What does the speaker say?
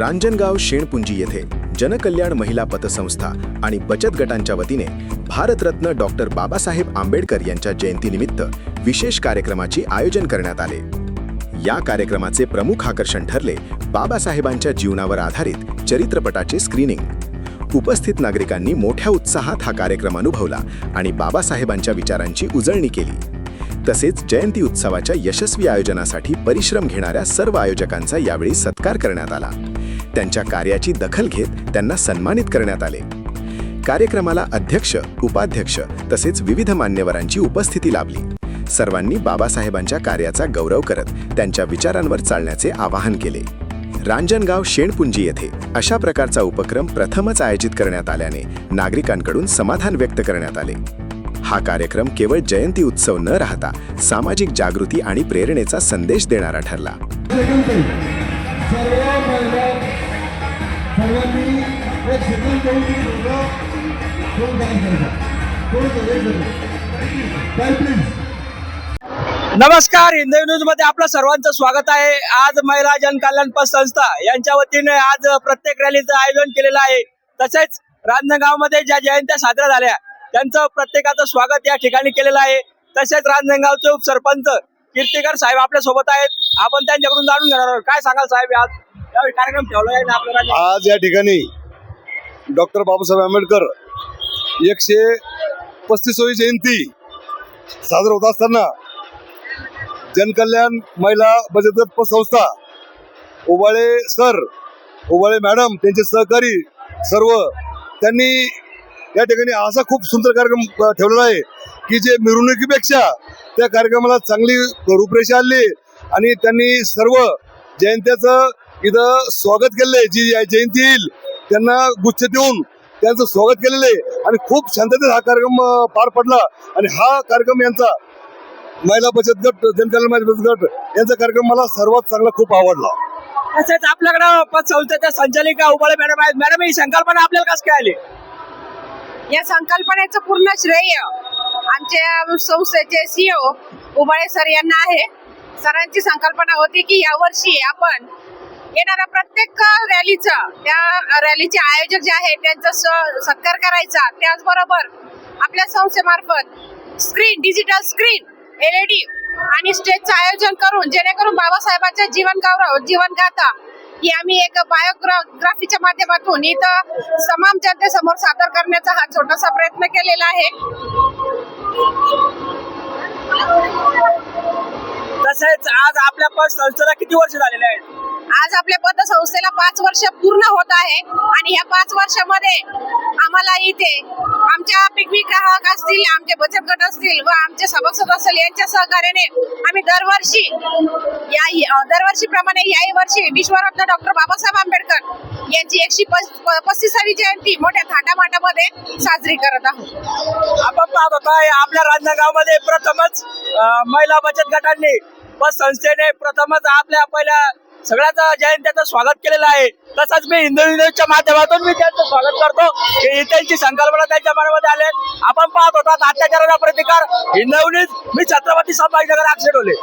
रांजणगाव शेणपुंजी येथे जनकल्याण महिला पतसंस्था आणि बचत गटांच्या वतीने भारतरत्न डॉक्टर बाबासाहेब आंबेडकर यांच्या जयंतीनिमित्त विशेष कार्यक्रमाचे आयोजन करण्यात आले। या कार्यक्रमाचे प्रमुख आकर्षण ठरले बाबासाहेबांच्या जीवनावर आधारित चरित्रपटाचे स्क्रीनिंग। उपस्थित नागरिकांनी मोठ्या उत्साहात हा कार्यक्रम अनुभवला आणि बाबासाहेबांच्या विचारांची उजळणी केली। तसेच जयंती उत्सवाच्या यशस्वी आयोजनासाठी परिश्रम घेणाऱ्या सर्व आयोजकांचा यावेळी सत्कार करण्यात आला। त्यांच्या कार्याची दखल घेत त्यांना सन्मानित करण्यात आले। कार्यक्रमाला अध्यक्ष, उपाध्यक्ष तसेच विविध मान्यवरांची उपस्थिती लाभली। सर्वांनी बाबासाहेबांच्या कार्याचा गौरव करत त्यांच्या विचारांवर चालण्याचे आवाहन केले। रांजणगाव शेणपुंजी येथे अशा प्रकारचा उपक्रम प्रथमच आयोजित करण्यात आल्याने नागरिकांकडून समाधान व्यक्त करण्यात आले। हा कार्यक्रम केवळ जयंती उत्सव न राहता सामाजिक जागृती आणि प्रेरणेचा संदेश देणारा ठरला। नमस्कार, हिंदवी न्यूज मध्ये आपलं सर्वांचं स्वागत आहे। आज महिला जनकल्याण पतसंस्था यांच्या वतीने आज प्रत्येक रॅलीचं आयोजन केलेलं आहे। तसेच रांजणगाव मध्ये ज्या जयंत्या साजऱ्या झाल्या त्यांचं प्रत्येकाचं स्वागत या ठिकाणी केलेलं आहे। तसेच रांजणगावचे उपसरपंच कीर्तिकर साहेब आपल्या सोबत आहेत। आपण त्यांच्याकडून जाणून घेणार आहोत। काय सांगाल साहेब, आज या कार्यक्रम ठेवला आहे ना आपल्याला? आज या ठिकाणी डॉक्टर बाबासाहेब आंबेडकर 135वी जयंती साजरा होत असताना जनकल्याण महिला बचत गट पतसंस्था, उबाळे सर, उबाळे मॅडम, त्यांचे सहकारी सर्व त्यांनी या ठिकाणी असा खूप सुंदर कार्यक्रम ठेवलेला आहे की जे मिरवणुकीपेक्षा त्या कार्यक्रमाला चांगली रूपरेषा आली आणि त्यांनी सर्व जयंत्याचं इथं स्वागत केलेलं आहे। जी जयंती येईल त्यांना गुच्छ देऊन त्यांचं स्वागत केलेलं आहे आणि खूप शांततेत हा कार्यक्रम पार पडला। आणि हा कार्यक्रम यांचा महिला बचत गट, जनकल्याण महिला बचत गट यांचा कार्यक्रम मला सर्वात चांगला खूप आवडला। तसेच आपल्याकडे पतसंस्थेच्या संचालिका उबाळे मॅडम आहेत। मॅडम, ही संकल्पना आपल्याला कसं काय आली? या संकल्पनेचं पूर्ण श्रेय आमच्या संस्थेचे CEO उबाळे सर यांना आहे। सरांची संकल्पना होती की यावर्षी आपण येणाऱ्या प्रत्येक रॅलीचा, त्या रॅलीचे आयोजक जे आहेत त्यांचा सत्कार करायचा। त्याचबरोबर आपल्या संस्थेमार्फत स्क्रीन, डिजिटल स्क्रीन, LED आणि स्टेजचं आयोजन करून जेणेकरून बाबासाहेबांच्या जीवनगाथा ही आम्ही एक बायोग्राफीच्या माध्यमातून इथं तमाम जनतेसमोर सादर करण्याचा हा छोटासा प्रयत्न केलेला आहे। तसेच आज आपल्या पतसंस्थेला किती वर्ष झालेले आहेत? आज आपल्या पतसंस्थेला 5 वर्ष पूर्ण होत आहे आणि या 5 वर्षामध्ये आम्हाला इथे आमच्या पिकनिक ग्राहक असतील, आमचे बचत गट असतील व आमचे सभासद असतील यांच्या सहकार्याने आम्ही दरवर्षीप्रमाणे याही वर्षी विश्वरत्न डॉक्टर बाबासाहेब आंबेडकर यांची 135वी जयंती मोठ्या थाटामाटामध्ये साजरी करत आहोत। आपण पाहत होता आपल्या रांजणगावमध्ये प्रथमच महिला बचत गटांनी पतसंस्थेने प्रथमच आपल्या पहिल्या सगळ्याच जयंत्याचं स्वागत केलेलं आहे। तसंच मी हिंदवी न्यूजच्या माध्यमातून मी त्यांचं स्वागत करतो की त्यांची संकल्पना त्यांच्या मनामध्ये आले। आपण पाहत होता अत्याचाराचा प्रतिकार, हिंदवी न्यूज, मी छत्रपती संभाजीनगर, अक्षय डोले।